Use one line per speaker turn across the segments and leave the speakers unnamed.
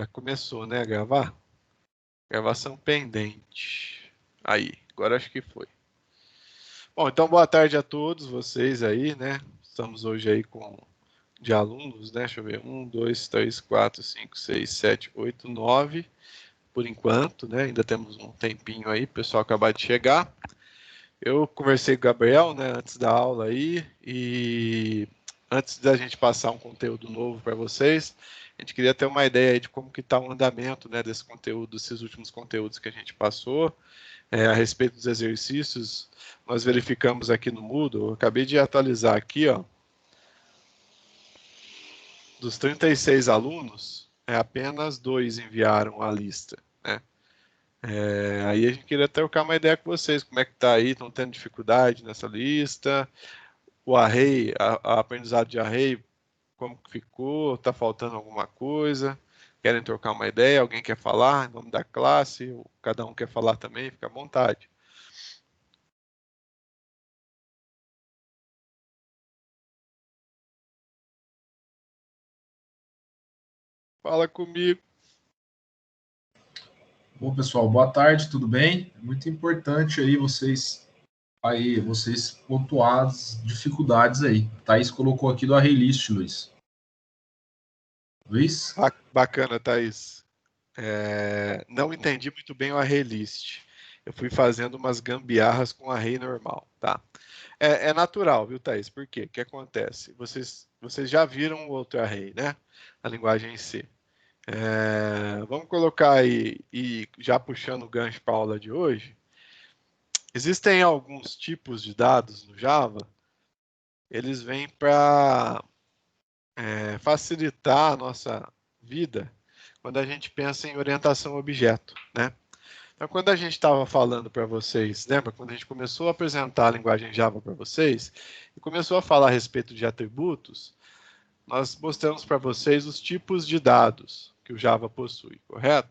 Já começou, né, a gravar? Gravação pendente. Aí, agora acho que foi. Bom, então boa tarde a todos vocês aí, né? Estamos hoje aí com de alunos, né? Deixa eu ver. 1, 2, 3, 4, 5, 6, 7, 8, 9. Por enquanto, né? Ainda temos um tempinho aí, o pessoal acabar de chegar. Eu conversei com o Gabriel, né, antes da aula aí, e antes da gente passar um conteúdo novo para vocês, a gente queria ter uma ideia aí de como que está o andamento, né, desse conteúdo, desses últimos conteúdos que a gente passou, a respeito dos exercícios. Nós verificamos aqui no Moodle, eu acabei de atualizar aqui, ó, dos 36 alunos, apenas 2 enviaram a lista, né? Aí a gente queria trocar uma ideia com vocês, como é que tá aí, estão tendo dificuldade nessa lista? O array, a aprendizado de array, como que ficou? Está faltando alguma coisa? Querem trocar uma ideia? Alguém quer falar em nome da classe? Ou cada um quer falar também? Fica à vontade. Fala comigo.
Bom, pessoal, boa tarde, tudo bem? É muito importante vocês pontuar as dificuldades aí. Thaís colocou aqui do array list, Luiz. Luiz?
Bacana, Thaís. Não entendi muito bem o array list. Eu fui fazendo umas gambiarras com o array normal, tá? É natural, viu, Thaís? Por quê? O que acontece? Vocês já viram o outro array, né? A linguagem C. Vamos colocar aí, e já puxando o gancho para a aula de hoje, existem alguns tipos de dados no Java, eles vêm para facilitar a nossa vida quando a gente pensa em orientação a objeto, né? Então, quando a gente estava falando para vocês, lembra quando a gente começou a apresentar a linguagem Java para vocês e começou a falar a respeito de atributos, nós mostramos para vocês os tipos de dados que o Java possui, correto?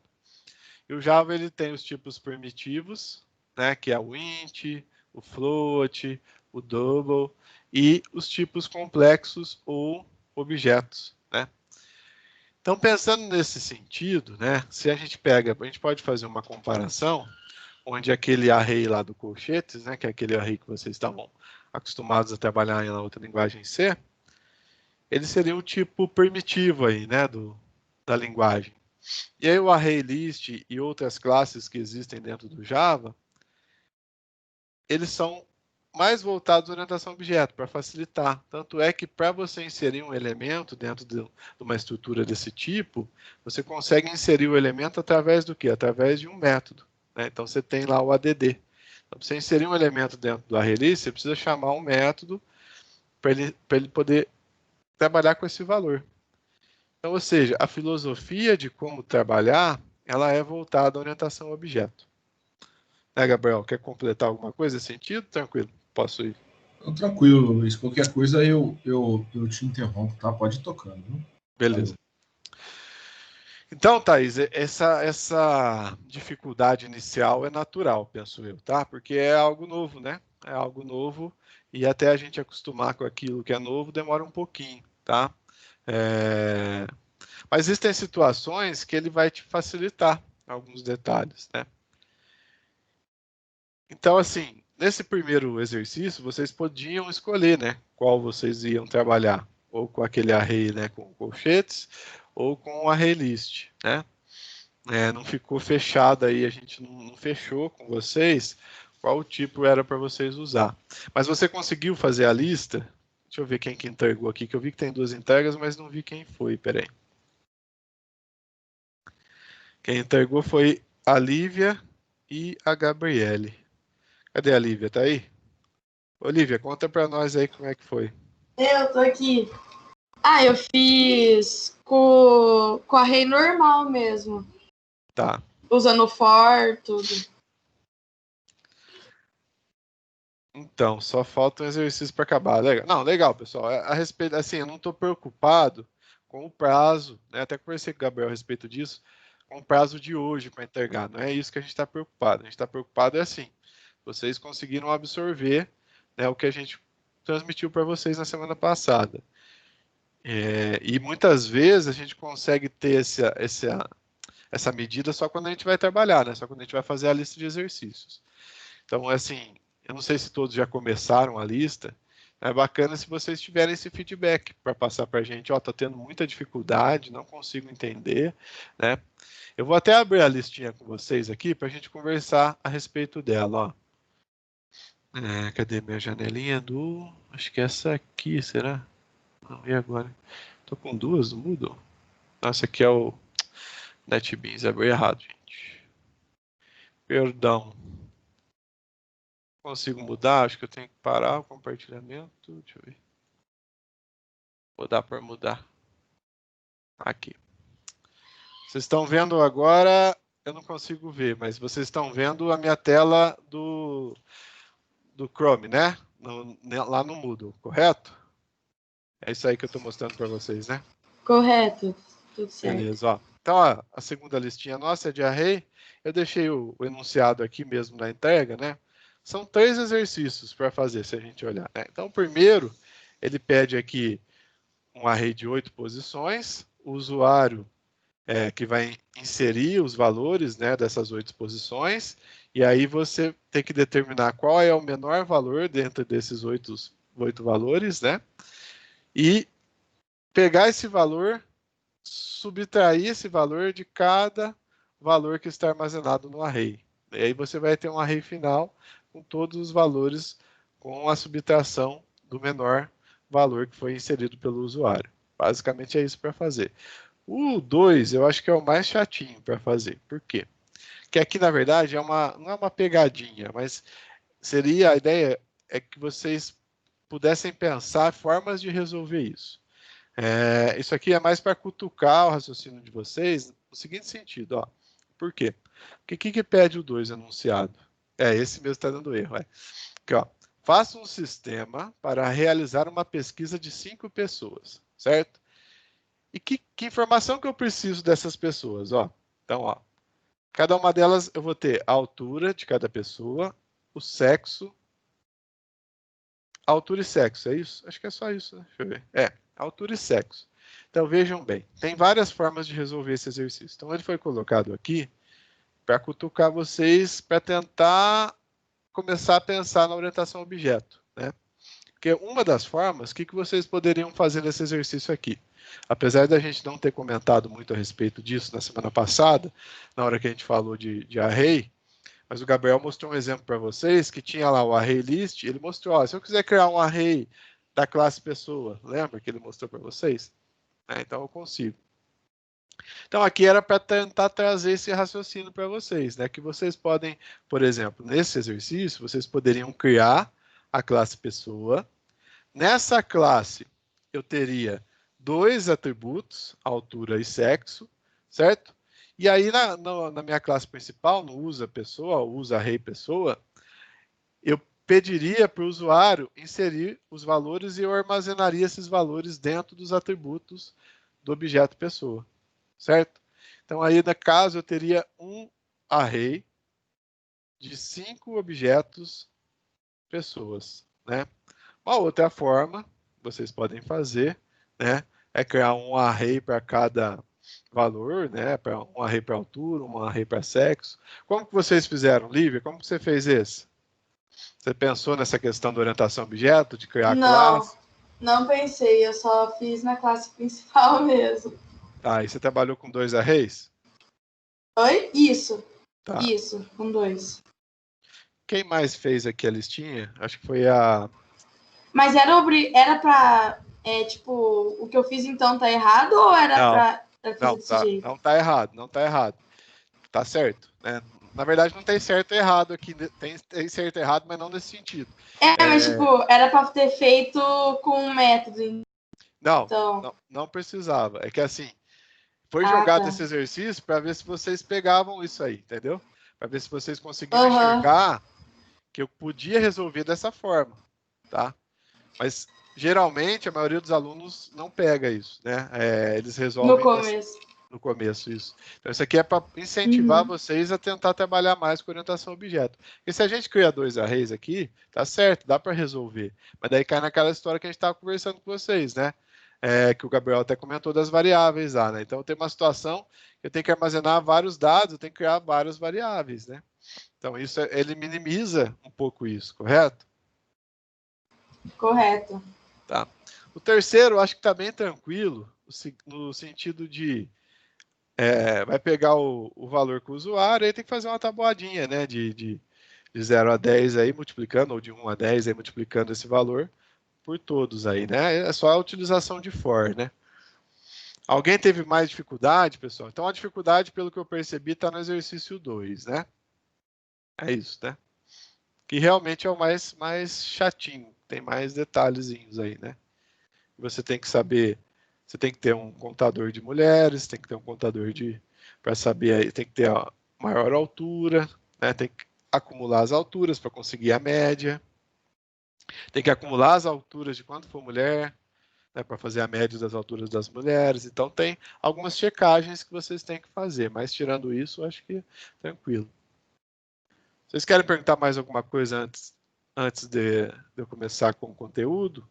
E o Java ele tem os tipos primitivos, né, que é o int, o float, o double, e os tipos complexos ou objetos, né? Então, pensando nesse sentido, né, se a gente pode fazer uma comparação, onde aquele array lá do colchetes, né, que é aquele array que vocês estavam acostumados a trabalhar na outra linguagem C, ele seria o tipo primitivo aí, né, da linguagem. E aí o ArrayList e outras classes que existem dentro do Java, eles são mais voltados à orientação a objeto, para facilitar. Tanto é que para você inserir um elemento dentro de uma estrutura desse tipo, você consegue inserir o elemento através do quê? Através de um método, né? Então você tem lá o add. Então, para você inserir um elemento dentro do ArrayList, você precisa chamar um método para ele poder trabalhar com esse valor. Então, ou seja, a filosofia de como trabalhar, ela é voltada à orientação a objeto. Né, Gabriel? Quer completar alguma coisa nesse sentido? Tranquilo, posso ir.
Tranquilo, Luiz. Qualquer coisa eu te interrompo, tá? Pode ir tocando. Viu?
Beleza. Valeu. Então, Thaís, essa dificuldade inicial é natural, penso eu, tá? Porque é algo novo, né? É algo novo e até a gente acostumar com aquilo que é novo demora um pouquinho, tá? Mas existem situações que ele vai te facilitar alguns detalhes, né? Então, assim, nesse primeiro exercício, vocês podiam escolher, né, qual vocês iam trabalhar, ou com aquele array, né, com colchetes, ou com o array list, né? Não ficou fechado aí, a gente não fechou com vocês qual tipo era para vocês usar. Mas você conseguiu fazer a lista? Deixa eu ver quem que entregou aqui, que eu vi que tem 2 entregas, mas não vi quem foi, peraí. Quem entregou foi a Lívia e a Gabriele. Cadê a Lívia? Tá aí? Olivia, conta para nós aí como é que foi.
Eu tô aqui. Eu fiz com a array normal mesmo.
Tá.
Usando for, tudo.
Então, só falta um exercício para acabar. Legal. Não, legal, pessoal. A respeito, assim, eu não estou preocupado com o prazo, né? Até conversei com o Gabriel a respeito disso, com o prazo de hoje para entregar. Não é isso que a gente está preocupado. A gente está preocupado assim. Vocês conseguiram absorver, né, o que a gente transmitiu para vocês na semana passada. E muitas vezes a gente consegue ter essa medida só quando a gente vai trabalhar, né? Só quando a gente vai fazer a lista de exercícios. Então, assim, eu não sei se todos já começaram a lista. É bacana se vocês tiverem esse feedback para passar para a gente. Ó, tá tendo muita dificuldade, não consigo entender, né? Eu vou até abrir a listinha com vocês aqui para a gente conversar a respeito dela, ó. Cadê minha janelinha do... Acho que é essa aqui, será? Não, e agora? Tô com duas, não mudou? Nossa, aqui é o NetBeans, abri errado, gente. Perdão. Consigo mudar? Acho que eu tenho que parar o compartilhamento. Deixa eu ver. Vou dar para mudar. Aqui. Vocês estão vendo agora... Eu não consigo ver, mas vocês estão vendo a minha tela do Chrome, né? Lá no Moodle, correto? É isso aí que eu estou mostrando para vocês, né?
Correto, tudo certo.
Beleza, ó. Então, ó, a segunda listinha nossa é de array. Eu deixei o enunciado aqui mesmo na entrega, né? São 3 exercícios para fazer, se a gente olhar, né? Então, o primeiro, ele pede aqui um array de 8 posições. O usuário que vai inserir os valores, né, dessas 8 posições. E aí você tem que determinar qual é o menor valor dentro desses 8 valores, né? E pegar esse valor, subtrair esse valor de cada valor que está armazenado no array. E aí você vai ter um array final com todos os valores com a subtração do menor valor que foi inserido pelo usuário. Basicamente é isso para fazer. O 2 eu acho que é o mais chatinho para fazer. Por quê? Porque aqui, na verdade, não é uma pegadinha, mas seria a ideia é que vocês pudessem pensar formas de resolver isso. Isso aqui é mais para cutucar o raciocínio de vocês no seguinte sentido, ó. Por quê? O que pede o 2 enunciado? Esse mesmo está dando erro. Aqui, ó. Faça um sistema para realizar uma pesquisa de 5 pessoas, certo? E que informação que eu preciso dessas pessoas? Ó? Então, ó, cada uma delas eu vou ter a altura de cada pessoa, o sexo, altura e sexo, é isso? Acho que é só isso, né? Deixa eu ver. Altura e sexo. Então, vejam bem, tem várias formas de resolver esse exercício. Então, ele foi colocado aqui para cutucar vocês, para tentar começar a pensar na orientação a objeto, né? Porque uma das formas, o que vocês poderiam fazer nesse exercício aqui? Apesar da gente não ter comentado muito a respeito disso na semana passada, na hora que a gente falou de array, mas o Gabriel mostrou um exemplo para vocês que tinha lá o array list, ele mostrou, ó, se eu quiser criar um array da classe pessoa, lembra que ele mostrou para vocês? Então eu consigo. Então aqui era para tentar trazer esse raciocínio para vocês, né? Que vocês podem, por exemplo, nesse exercício, vocês poderiam criar a classe pessoa. Nessa classe eu teria 2 atributos, altura e sexo, certo? E aí na minha classe principal, no usa pessoa, usa array pessoa, eu pediria para o usuário inserir os valores e eu armazenaria esses valores dentro dos atributos do objeto pessoa, certo? Então aí, no caso, eu teria um array de 5 objetos pessoas, né? Uma outra forma que vocês podem fazer, né, é criar um array para cada valor, né, um array para altura, um array para sexo. Como que vocês fizeram, Lívia? Como que você fez esse? Você pensou nessa questão da orientação a objeto, de criar classe?
Não pensei, eu só fiz na classe principal mesmo.
Tá, e você trabalhou com 2 arrays?
Oi? Isso.
Tá.
Isso, com 2.
Quem mais fez aqui a listinha? Acho que foi a...
Mas era pra... tipo, o que eu fiz então tá errado ou era pra fazer desse jeito?
Não tá errado, não tá errado. Tá certo, né? Na verdade, não tem certo e errado aqui. Tem certo e errado, mas não nesse sentido.
Mas tipo, era pra ter feito com um método.
Não,
então...
não precisava. É que assim, foi jogado esse exercício para ver se vocês pegavam isso aí, entendeu? Para ver se vocês conseguiam enxergar que eu podia resolver dessa forma, tá? Mas, geralmente, a maioria dos alunos não pega isso, né? Eles resolvem... No começo, isso. Então, isso aqui é para incentivar vocês a tentar trabalhar mais com orientação a objeto. Porque se a gente cria 2 arrays aqui, tá certo, dá para resolver. Mas daí cai naquela história que a gente estava conversando com vocês, né? que o Gabriel até comentou das variáveis lá, né? Então, tem uma situação que eu tenho que armazenar vários dados, eu tenho que criar várias variáveis, né? Então, ele minimiza um pouco isso, correto?
Correto.
Tá. O terceiro, acho que está bem tranquilo, no sentido de vai pegar o valor com o usuário, aí tem que fazer uma tabuadinha, né? De 0 a 10 aí, multiplicando, ou de 1 a 10 aí, multiplicando esse valor por todos aí, né? É só a utilização de for, né? Alguém teve mais dificuldade, pessoal? Então, a dificuldade, pelo que eu percebi, está no exercício 2, né? É isso, né? Que realmente é o mais chatinho, tem mais detalhezinhos aí, né? Você tem que saber, você tem que ter um contador de mulheres, tem que ter um contador para saber aí, tem que ter a maior altura, né? Tem que acumular as alturas para conseguir a média. Tem que acumular as alturas de quanto for mulher, né, para fazer a média das alturas das mulheres. Então, tem algumas checagens que vocês têm que fazer, mas tirando isso, acho que tranquilo. Vocês querem perguntar mais alguma coisa antes de eu começar com o conteúdo?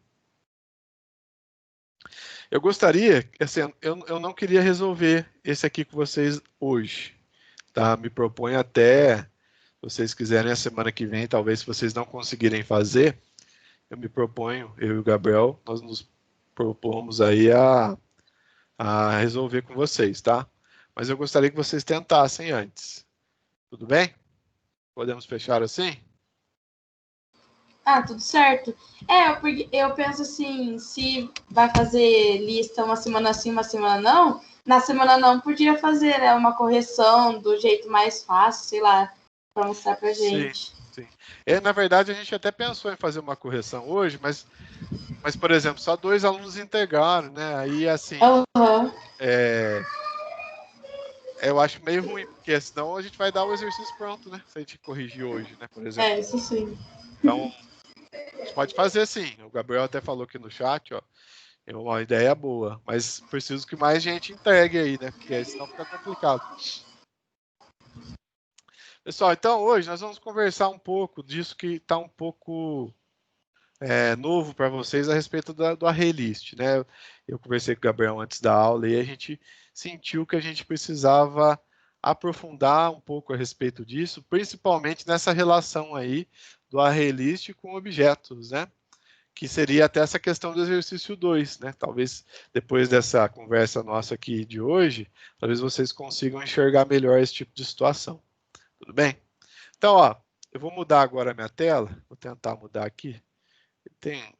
Eu gostaria, assim, eu não queria resolver esse aqui com vocês hoje, tá? Me proponho até, se vocês quiserem, a semana que vem, talvez se vocês não conseguirem fazer, eu me proponho, eu e o Gabriel, nós nos propomos aí a resolver com vocês, tá? Mas eu gostaria que vocês tentassem antes. Tudo bem? Podemos fechar assim?
Ah, tudo certo. Eu penso assim, se vai fazer lista uma semana sim, uma semana não, na semana não podia fazer, né, uma correção do jeito mais fácil, sei lá, para mostrar pra gente.
Sim. Na verdade, a gente até pensou em fazer uma correção hoje, mas por exemplo, só 2 alunos integraram, né? Aí, assim, eu acho meio ruim, porque senão a gente vai dar o exercício pronto, né? Se a gente corrigir hoje, né? Por exemplo.
Isso sim.
Então, a gente pode fazer sim. O Gabriel até falou aqui no chat, ó. É uma ideia boa, mas preciso que mais gente entregue aí, né? Porque senão fica complicado. Pessoal, então hoje nós vamos conversar um pouco disso que está um pouco novo para vocês a respeito do array list, né? Eu conversei com o Gabriel antes da aula e a gente sentiu que a gente precisava aprofundar um pouco a respeito disso, principalmente nessa relação aí do array list com objetos, né? Que seria até essa questão do exercício 2, né? Talvez depois dessa conversa nossa aqui de hoje, talvez vocês consigam enxergar melhor esse tipo de situação. Tudo bem? Então, ó, eu vou mudar agora a minha tela, vou tentar mudar aqui. Tem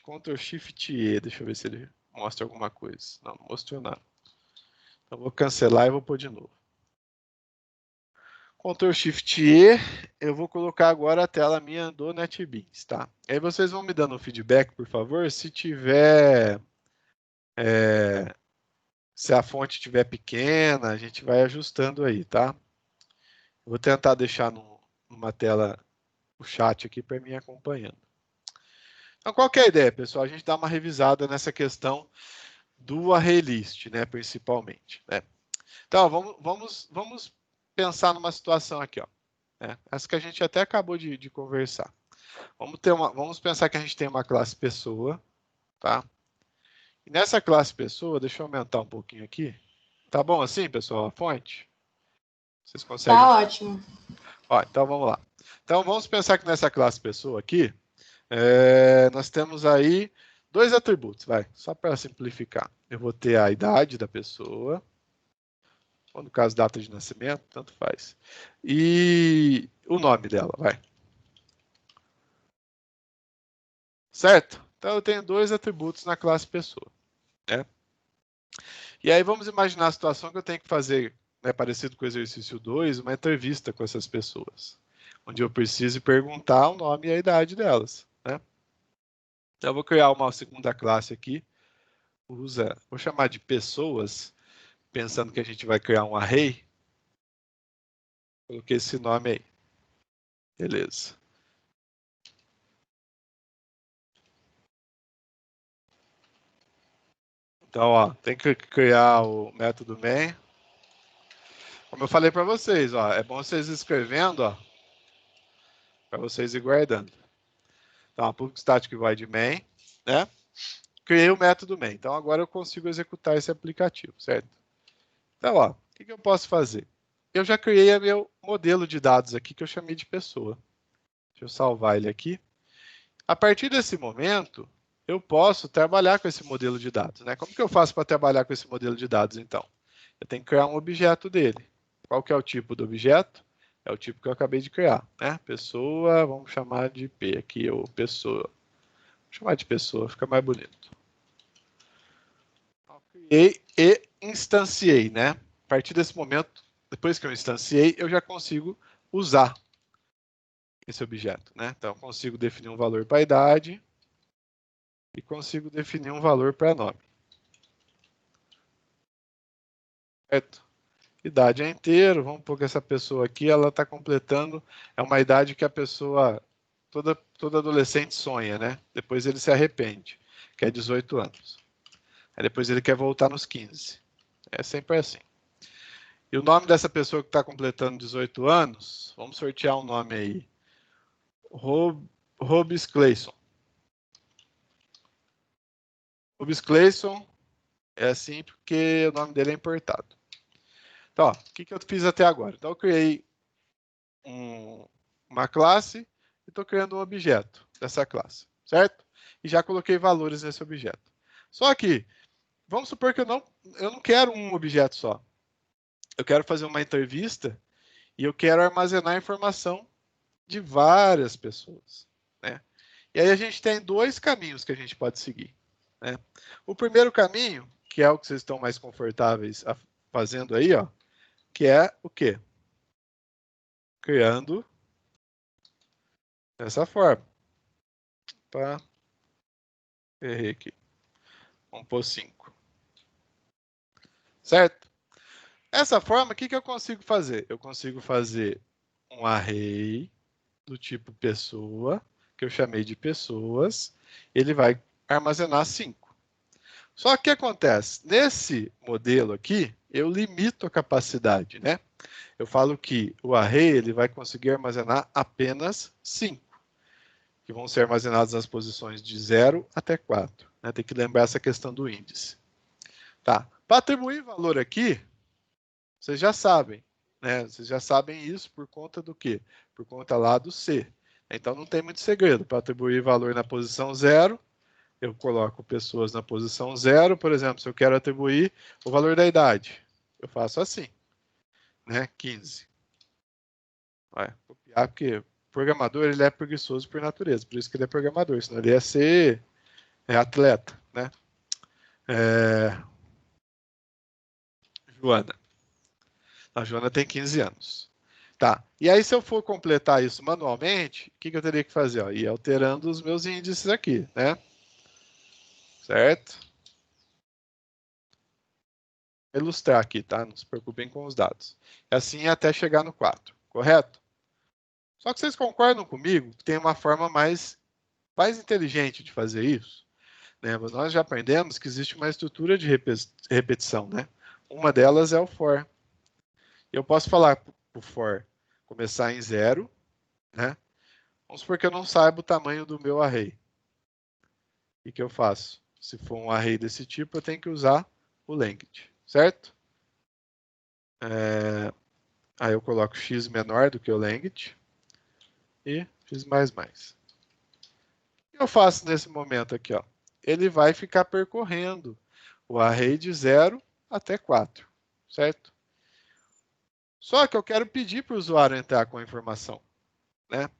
Ctrl Shift E, deixa eu ver se ele mostra alguma coisa. Não mostrou nada. Então, vou cancelar e vou pôr de novo. Ctrl Shift E, eu vou colocar agora a tela minha do NetBeans, tá? Aí vocês vão me dando um feedback, por favor, se tiver... se a fonte estiver pequena, a gente vai ajustando aí, tá? Eu vou tentar deixar numa tela o chat aqui para mim acompanhando. Então, qual que é a ideia, pessoal? A gente dá uma revisada nessa questão do array list, né, principalmente. Né? Então, vamos pensar numa situação aqui, ó. Essa que a gente até acabou de conversar. Vamos pensar que a gente tem uma classe pessoa, tá? E nessa classe pessoa, deixa eu aumentar um pouquinho aqui. Tá bom assim, pessoal, a fonte? Vocês conseguem?
Tá ótimo.
Ó, então vamos lá. Então vamos pensar que nessa classe pessoa aqui, nós temos aí 2 atributos, vai, só para simplificar. Eu vou ter a idade da pessoa, ou no caso data de nascimento, tanto faz, e o nome dela, vai. Certo? Então eu tenho 2 atributos na classe pessoa. Né? E aí vamos imaginar a situação que eu tenho que fazer, né, parecido com o exercício 2, uma entrevista com essas pessoas, onde eu preciso perguntar o nome e a idade delas. Né? Então eu vou criar uma segunda classe aqui, vou chamar de pessoas, pensando que a gente vai criar um array. Coloquei esse nome aí. Beleza. Então, ó, tem que criar o método main. Como eu falei para vocês, ó, é bom vocês escrevendo, ó, para vocês ir guardando. Então, a public static void main, né? criei o método main. Então, agora eu consigo executar esse aplicativo, certo? Então, ó, o que eu posso fazer? Eu já criei o meu modelo de dados aqui, que eu chamei de pessoa. Deixa eu salvar ele aqui. A partir desse momento, eu posso trabalhar com esse modelo de dados, né? Como que eu faço para trabalhar com esse modelo de dados, então? Eu tenho que criar um objeto dele. Qual que é o tipo do objeto? É o tipo que eu acabei de criar, né? Pessoa, vamos chamar de P aqui, ou pessoa. Vou chamar de pessoa, fica mais bonito. Criei e instanciei, né? A partir desse momento, depois que eu instanciei, eu já consigo usar esse objeto, né? Então, eu consigo definir um valor para a idade e consigo definir um valor para nome. Certo? Idade é inteiro, vamos pôr que essa pessoa aqui, ela está completando, é uma idade que a pessoa, todo adolescente sonha, né? Depois ele se arrepende, que é 18 anos. Aí depois ele quer voltar nos 15. É sempre assim. E o nome dessa pessoa que está completando 18 anos, vamos sortear um nome aí. Robis Clayson. Robis Clayson é assim porque o nome dele é importado. Então, ó, o que eu fiz até agora? Então, eu criei uma classe e estou criando um objeto dessa classe, certo? E já coloquei valores nesse objeto. Só que, vamos supor que eu não quero um objeto só. Eu quero fazer uma entrevista e eu quero armazenar a informação de várias pessoas, né? E aí a gente tem dois caminhos que a gente pode seguir, né? O primeiro caminho, que é o que vocês estão mais confortáveis fazendo aí, ó, que é o quê? Criando dessa forma. Opa, errei aqui. Vamos pôr 5. Certo? Essa forma, o que eu consigo fazer? Eu consigo fazer um array do tipo pessoa, que eu chamei de pessoas, ele vai armazenar 5. Só que o que acontece? Nesse modelo aqui, eu limito a capacidade, né? Eu falo que o array ele vai conseguir armazenar apenas 5, que vão ser armazenados nas posições de 0 até 4. Né? Tem que lembrar essa questão do índice. Tá. Para atribuir valor aqui, vocês já sabem, né? Vocês já sabem isso por conta do quê? Por conta lá do C. Então não tem muito segredo. Para atribuir valor na posição 0, eu coloco pessoas na posição 0. Por exemplo, se eu quero atribuir o valor da idade, eu faço assim, né? 15. Vai copiar, porque o programador ele é preguiçoso por natureza, por isso que ele é programador, senão ele ia ser atleta, né? Joana. A Joana tem 15 anos. Tá. E aí, se eu for completar isso manualmente, o que eu teria que fazer? Ó, ir alterando os meus índices aqui, né? Certo? Vou ilustrar aqui, tá? Não se preocupem com os dados. Assim até chegar no 4, correto? Só que vocês concordam comigo que tem uma forma mais inteligente de fazer isso? Né? Nós já aprendemos que existe uma estrutura de repetição, né? Uma delas é o for. Eu posso falar para o for começar em 0, né? Vamos supor que eu não saiba o tamanho do meu array. O que eu faço? Se for um array desse tipo, eu tenho que usar o length, certo? Aí eu coloco x menor do que o length e x mais mais. O que eu faço nesse momento aqui? Ó? Ele vai ficar percorrendo o array de 0 até 4, certo? Só que eu quero pedir para o usuário entrar com a informação, né?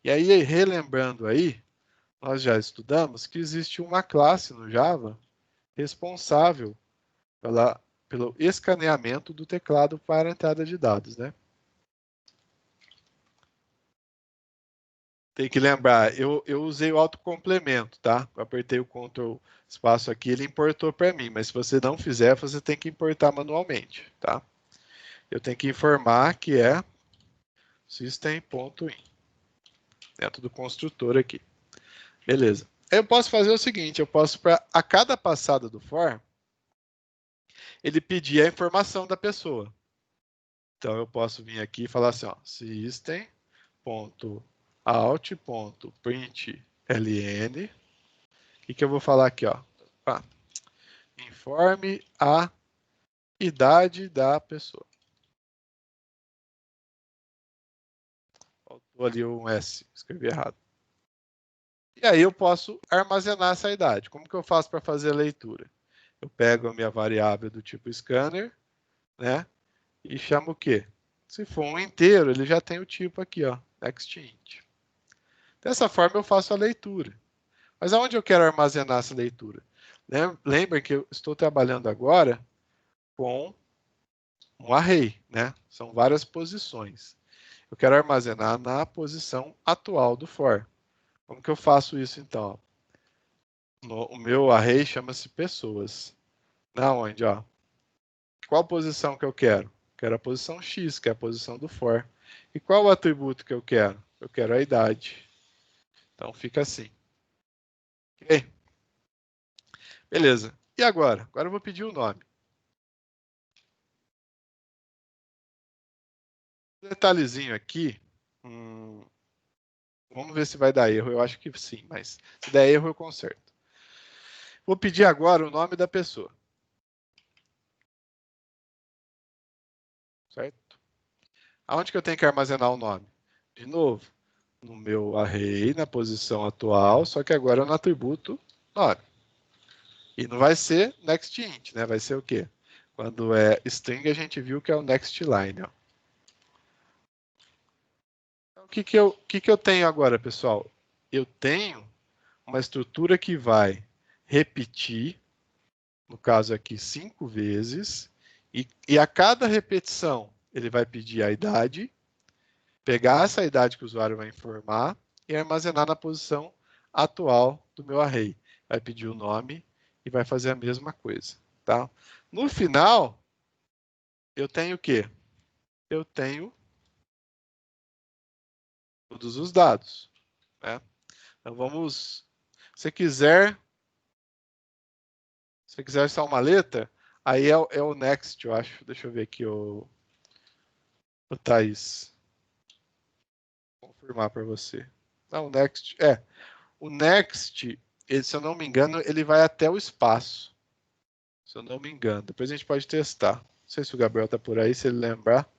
E aí, relembrando aí, nós já estudamos que existe uma classe no Java responsável pelo escaneamento do teclado para a entrada de dados, né? Tem que lembrar, eu usei o autocomplemento, tá? Eu apertei o Ctrl espaço aqui, ele importou para mim, mas se você não fizer, você tem que importar manualmente, tá? Eu tenho que informar que é system.in, dentro do construtor aqui. Beleza. Eu posso fazer o seguinte, eu posso, para a cada passada do for, ele pedir a informação da pessoa. Então, eu posso vir aqui e falar assim, ó, system.out.println. O que eu vou falar aqui, ó? Opa! Informe a idade da pessoa. Faltou ali um S, escrevi errado. E aí eu posso armazenar essa idade. Como que eu faço para fazer a leitura? Eu pego a minha variável do tipo scanner, né? E chamo o quê? Se for um inteiro, ele já tem o tipo aqui, ó, nextInt. Dessa forma eu faço a leitura. Mas aonde eu quero armazenar essa leitura? Lembrem que eu estou trabalhando agora com um array, né? São várias posições. Eu quero armazenar na posição atual do for. Como que eu faço isso então? O meu array chama-se pessoas. Na onde, ó? Qual posição que eu quero? Quero a posição X, que é a posição do for. E qual o atributo que eu quero? Eu quero a idade. Então fica assim. Ok? Beleza. E agora? Agora eu vou pedir o nome. Um detalhezinho aqui. Vamos ver se vai dar erro. Eu acho que sim, mas se der erro eu conserto. Vou pedir agora o nome da pessoa. Certo? Aonde que eu tenho que armazenar o nome? De novo, no meu array, na posição atual, só que agora no atributo nome. E não vai ser nextInt, né? Vai ser o quê? Quando é string, a gente viu que é o nextLine. Então, o que eu tenho agora, pessoal? Eu tenho uma estrutura que vai repetir, no caso aqui, 5 vezes, e a cada repetição ele vai pedir a idade, pegar essa idade que o usuário vai informar e armazenar na posição atual do meu array. Vai pedir o nome e vai fazer a mesma coisa. Tá? No final, eu tenho o quê? Eu tenho todos os dados. Né? Então vamos, se quiser só uma letra, aí é o next, eu acho. Deixa eu ver aqui o Thaís. Vou confirmar para você. Não, o next, o next, se eu não me engano, ele vai até o espaço. Se eu não me engano. Depois a gente pode testar. Não sei se o Gabriel está por aí, se ele lembrar.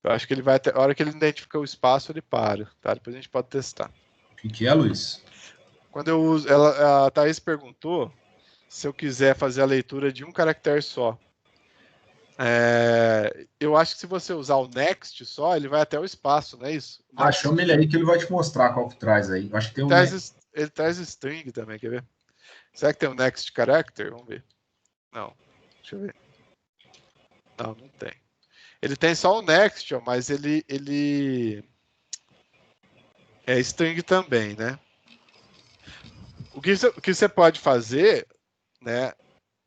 Eu acho que ele vai até. A hora que ele identifica o espaço, ele para. Tá? Depois a gente pode testar.
O que é, Luiz?
Quando eu uso. A Thaís perguntou se eu quiser fazer a leitura de um caractere só. Eu acho que se você usar o next só, ele vai até o espaço, não é isso?
Chama ele aí que ele vai te mostrar qual que traz aí. Eu acho que tem
ele traz string também, quer ver? Será que tem um next character? Vamos ver. Não. Deixa eu ver. Não tem. Ele tem só o next, ó, mas ele é string também, né? O que você pode fazer, né,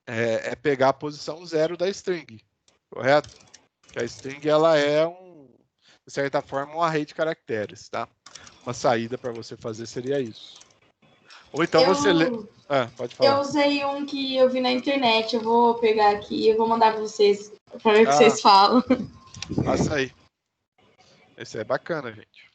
é pegar a posição 0 da string, correto? Que a string ela é de certa forma um array de caracteres, tá? Uma saída para você fazer seria isso. Ou então você lê. Pode falar.
Eu usei um que eu vi na internet. Eu vou pegar aqui e eu vou mandar para vocês para ver o que vocês falam.
Passa aí. Esse é bacana, gente.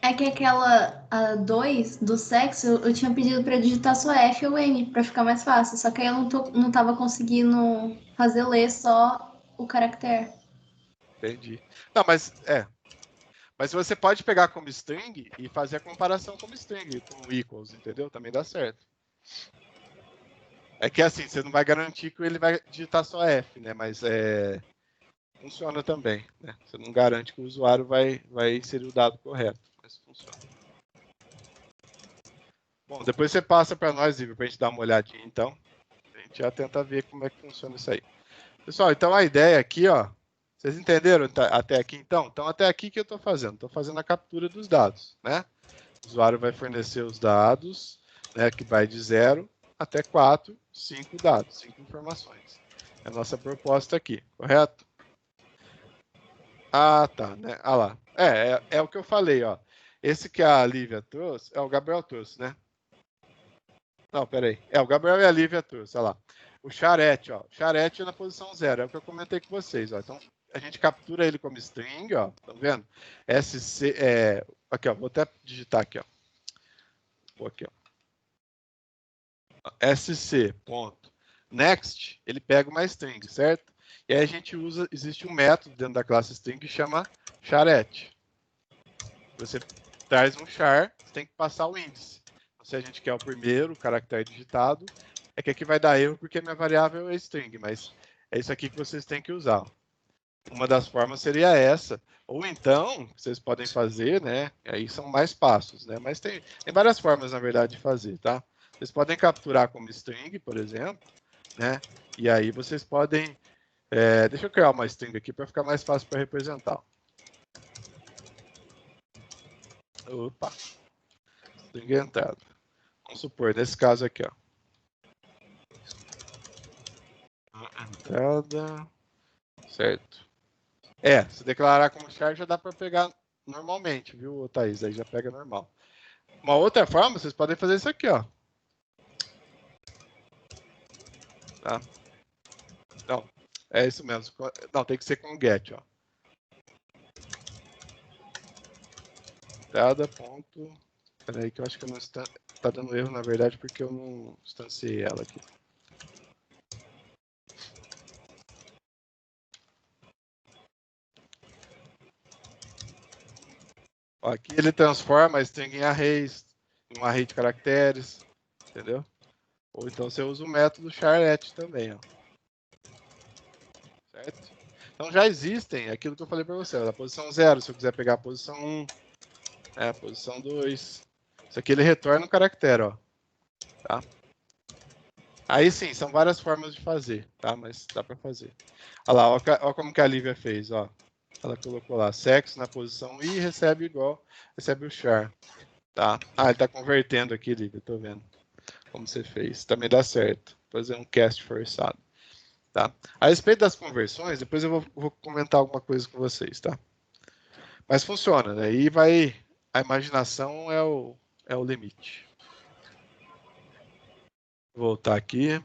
É que aquela 2 do sexo, eu tinha pedido para digitar só F ou N para ficar mais fácil. Só que aí eu não tava conseguindo fazer ler só o caractere.
Entendi. Não, mas Mas você pode pegar como string e fazer a comparação como string, com equals, entendeu? Também dá certo. É que assim, você não vai garantir que ele vai digitar só F, né? Mas funciona também, né? Você não garante que o usuário vai inserir o dado correto, mas funciona. Bom, depois você passa para nós, Ivo, para a gente dar uma olhadinha, então. A gente já tenta ver como é que funciona isso aí. Pessoal, então a ideia aqui, ó, vocês entenderam até aqui, então? Então, até aqui que eu estou fazendo? Estou fazendo a captura dos dados, né? O usuário vai fornecer os dados, né, que vai de 0 até 4, 5 dados, 5 informações. É a nossa proposta aqui, correto? Tá, né? Lá. É o que eu falei, ó. Esse que a Lívia trouxe, o Gabriel trouxe, né? Não, peraí. O Gabriel e a Lívia trouxe, olha lá. O charete, ó. Charete na posição 0, é o que eu comentei com vocês, ó. Então, a gente captura ele como string, ó. Tá vendo? SC, aqui, ó. Vou até digitar aqui, ó. Vou aqui, ó. sc.next, ele pega uma string, certo? E aí a gente usa, existe um método dentro da classe string que chama charEt. Você traz um char, você tem que passar o índice. Então, se a gente quer o primeiro caractere digitado, é que aqui vai dar erro porque a minha variável é string, mas é isso aqui que vocês têm que usar. Uma das formas seria essa. Ou então, vocês podem fazer, né? Aí são mais passos, né? Mas tem várias formas, na verdade, de fazer, tá? Vocês podem capturar como string, por exemplo, né? E aí vocês podem... deixa eu criar uma string aqui para ficar mais fácil para representar. Opa! String entrada. Vamos supor, nesse caso aqui, ó. Entrada... Certo. Se declarar como char já dá para pegar normalmente, viu, Thaís? Aí já pega normal. Uma outra forma, vocês podem fazer isso aqui, ó. Tá? Não, é isso mesmo. Não, tem que ser com get, ó. Entrada, ponto... Peraí que eu acho que eu não tá dando erro, na verdade, porque eu não instanciei ela aqui. Ó, aqui ele transforma a string em arrays, em um array de caracteres, entendeu? Ou então você usa o método charEt também, ó. Certo? Então já existem aquilo que eu falei para você, a posição 0, se eu quiser pegar a posição 1, a posição 2. Isso aqui ele retorna o caractere, ó. Tá? Aí sim, são várias formas de fazer, tá? Mas dá para fazer. Olha lá, ó como que a Lívia fez, ó. Ela colocou lá sexo na posição I, recebe o char, tá? Ele tá convertendo aqui, Lívia, tô vendo como você fez. Também dá certo. Fazer um cast forçado, tá? A respeito das conversões, depois eu vou comentar alguma coisa com vocês, tá? Mas funciona, né? E a imaginação é o limite. Vou voltar aqui,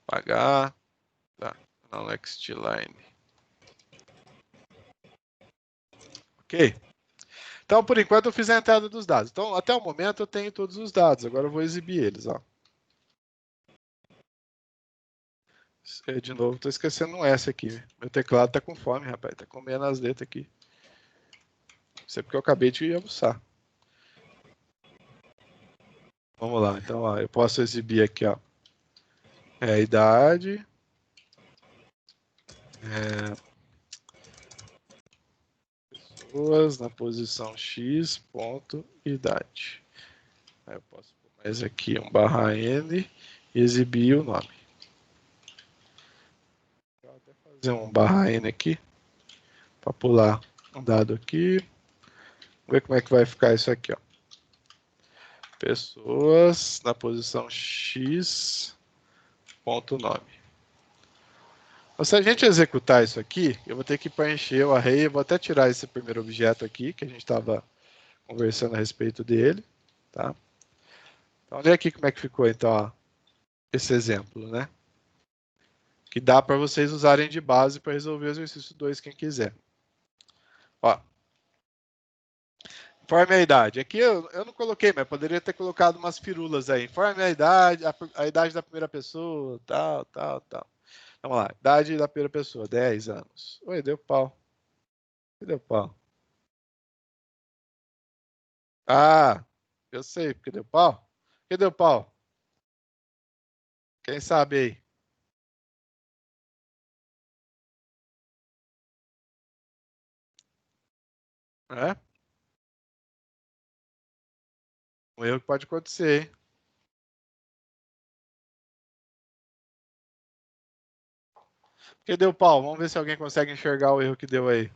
apagar, tá? Na next line. Ok? Então, por enquanto, eu fiz a entrada dos dados. Então, até o momento, eu tenho todos os dados. Agora eu vou exibir eles, ó. De novo, estou esquecendo um S aqui. Meu teclado está com fome, rapaz. Está comendo as letras aqui. Isso é porque eu acabei de almoçar. Vamos lá. Então, ó, eu posso exibir aqui, ó. A idade. Pessoas na posição X, ponto, idade. Aí eu posso pôr mais aqui um /n e exibir o nome. Vou até fazer um /n aqui para pular um dado aqui. Vamos ver como é que vai ficar isso aqui, ó. Pessoas na posição X, ponto nome. Então, se a gente executar isso aqui, eu vou ter que preencher o array. Eu vou até tirar esse primeiro objeto aqui, que a gente estava conversando a respeito dele. Tá? Então, olha aqui como é que ficou, então, ó, esse exemplo, né? Que dá para vocês usarem de base para resolver o exercício 2, quem quiser. Ó. Informe a idade. Aqui eu não coloquei, mas poderia ter colocado umas firulas aí. Informe a idade da primeira pessoa, tal. Vamos lá. Idade da primeira pessoa, 10 anos. Oi, deu pau. Deu pau. Ah, eu sei porque deu pau. Por que deu pau? Quem sabe aí? É? Um erro que pode acontecer, hein? Por que deu pau? Vamos ver se alguém consegue enxergar o erro que deu aí.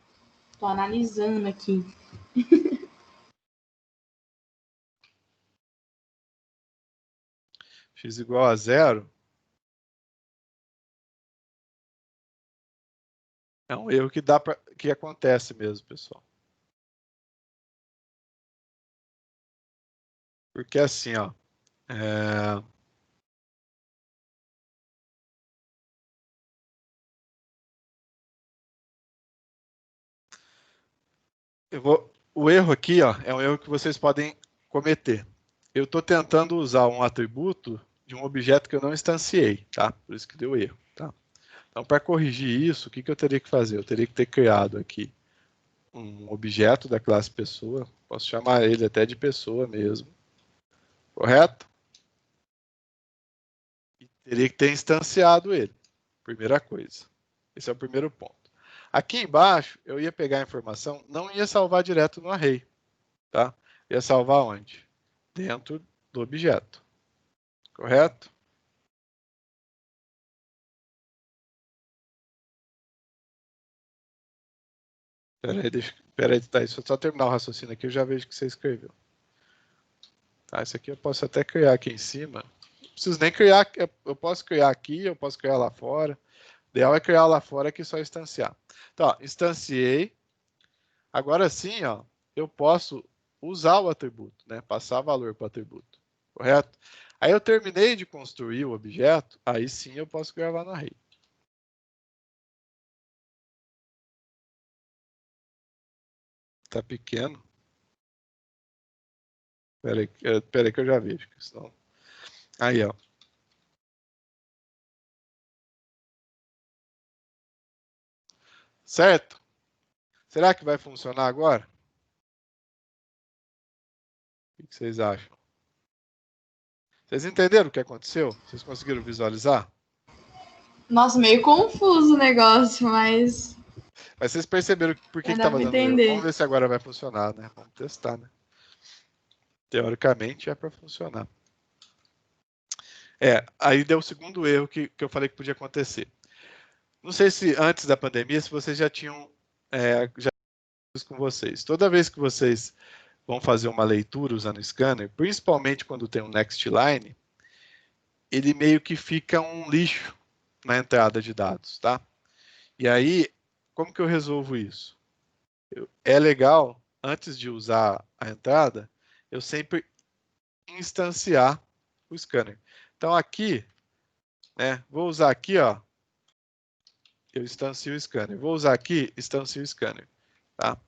Tô analisando aqui.
X igual a 0. É um erro que acontece mesmo, pessoal. Porque assim, ó. O erro aqui, ó, é um erro que vocês podem cometer. eu estou tentando usar um atributo de um objeto que eu não instanciei, tá? Por isso que deu erro, tá? Então, para corrigir isso, o que eu teria que fazer? Eu teria que ter criado aqui um objeto da classe pessoa, posso chamar ele até de pessoa mesmo, correto? E teria que ter instanciado ele, primeira coisa. Esse é o primeiro ponto. Aqui embaixo, eu ia pegar a informação, não ia salvar direto no array, tá? Ia salvar onde? Dentro do objeto, correto? Peraí, tá, deixa eu só terminar o raciocínio aqui, eu já vejo que você escreveu. Tá, isso aqui eu posso até criar aqui em cima. Não preciso nem criar, eu posso criar aqui, eu posso criar lá fora. O ideal é criar lá fora aqui só instanciar. Então, ó, instanciei. Agora sim, ó, eu posso usar o atributo, né? Passar valor para o atributo, correto? Aí eu terminei de construir o objeto, aí sim eu posso gravar no array. Tá pequeno. Peraí que eu já vejo. Senão... Aí, ó. Certo? Será que vai funcionar agora? O que vocês acham? Vocês entenderam o que aconteceu? Vocês conseguiram visualizar?
Nossa, meio confuso o negócio, mas
Mas vocês perceberam por que
dá
estava
pra
dando erro.
entender.
Vamos ver se agora vai funcionar, né? Vamos testar, né? Teoricamente é para funcionar. Aí deu o segundo erro que eu falei que podia acontecer. Não sei se antes da pandemia, se vocês já tinham já isso com vocês. Toda vez que vocês vão fazer uma leitura usando o scanner, principalmente quando tem um next line, ele meio que fica um lixo na entrada de dados, tá? E aí, como que eu resolvo isso? É legal, antes de usar a entrada, eu sempre instanciar o scanner. Então aqui, né, vou usar aqui, ó, eu instancio o scanner. Vou usar aqui, instancio o scanner, tá?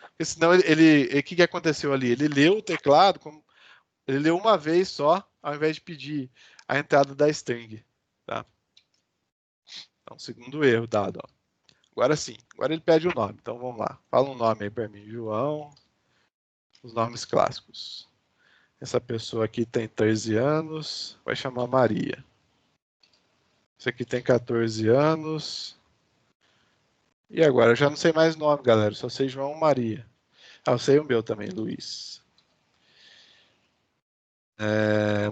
Porque senão o que aconteceu ali? Ele leu o teclado, ele leu uma vez só, ao invés de pedir a entrada da string, tá? Então, segundo erro dado, ó. Agora sim, agora ele pede o nome. Então vamos lá. Fala um nome aí para mim, João. Os nomes clássicos. Essa pessoa aqui tem 13 anos, vai chamar Maria. Esse aqui tem 14 anos. E agora? Eu já não sei mais nome, galera. Só sei João Maria. Ah, eu sei o meu também, Luiz.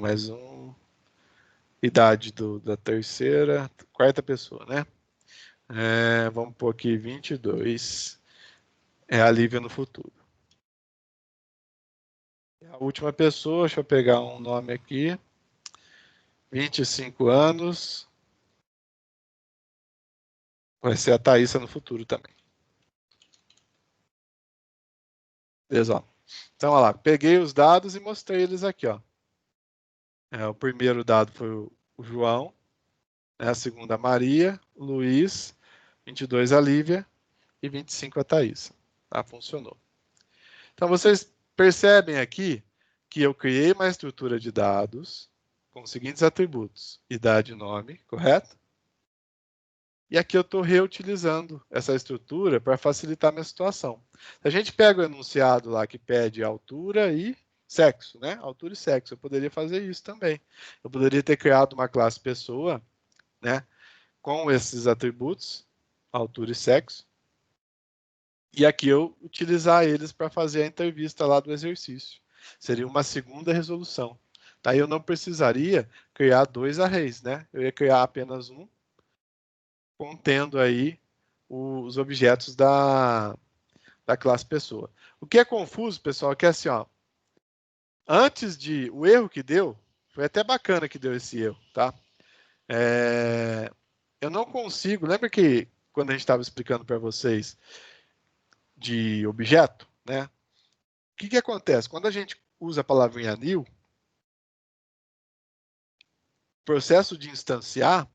Mais um. Idade da terceira, quarta pessoa, né? Vamos pôr aqui 22. É a Lívia no futuro. A última pessoa, deixa eu pegar um nome aqui. 25 anos. Vai ser a Thaísa no futuro também. Beleza, ó. Então, olha lá, peguei os dados e mostrei eles aqui, ó. O primeiro dado foi o João, né? A segunda a Maria, Luiz, 22 a Lívia e 25 a Thaísa. Tá? Funcionou. Então, vocês percebem aqui que eu criei uma estrutura de dados com os seguintes atributos: idade e nome, correto? E aqui eu estou reutilizando essa estrutura para facilitar a minha situação. Se a gente pega o enunciado lá que pede altura e sexo, né? Altura e sexo, eu poderia fazer isso também. Eu poderia ter criado uma classe pessoa, né? Com esses atributos, altura e sexo. E aqui eu utilizar eles para fazer a entrevista lá do exercício. Seria uma segunda resolução. Daí eu não precisaria criar dois arrays, né? Eu ia criar apenas um, contendo aí os objetos da classe pessoa. O que é confuso, pessoal, é que assim, ó, antes o erro que deu, foi até bacana que deu esse erro, tá? Eu não consigo, lembra que quando a gente estava explicando para vocês de objeto, né? O que acontece? Quando a gente usa a palavrinha new, o processo de instanciar,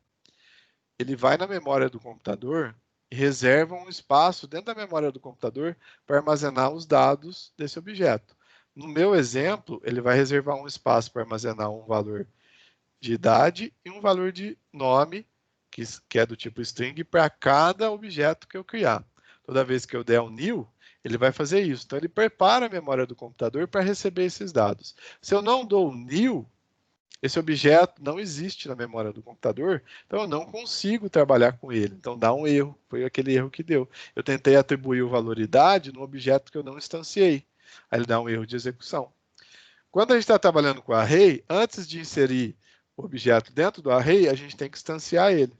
ele vai na memória do computador e reserva um espaço dentro da memória do computador para armazenar os dados desse objeto. No meu exemplo, ele vai reservar um espaço para armazenar um valor de idade e um valor de nome, que é do tipo string, para cada objeto que eu criar. Toda vez que eu der um new, ele vai fazer isso. Então, ele prepara a memória do computador para receber esses dados. Se eu não dou new, esse objeto não existe na memória do computador, então eu não consigo trabalhar com ele. Então, dá um erro. Foi aquele erro que deu. Eu tentei atribuir o valor idade no objeto que eu não instanciei. Aí ele dá um erro de execução. Quando a gente está trabalhando com array, antes de inserir o objeto dentro do array, a gente tem que instanciar ele.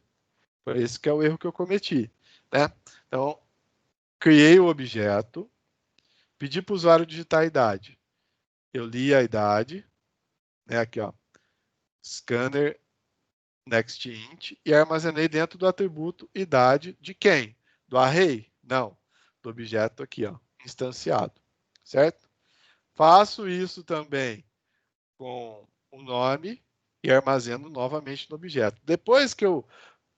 Por esse que é o erro que eu cometi, né? Então, criei o objeto, pedi para o usuário digitar a idade. Eu li a idade, né? Aqui, ó, scanner nextInt, e armazenei dentro do atributo idade de quem? Do array? Não, do objeto aqui, ó, instanciado, certo? Faço isso também com o nome e armazeno novamente no objeto. Depois que eu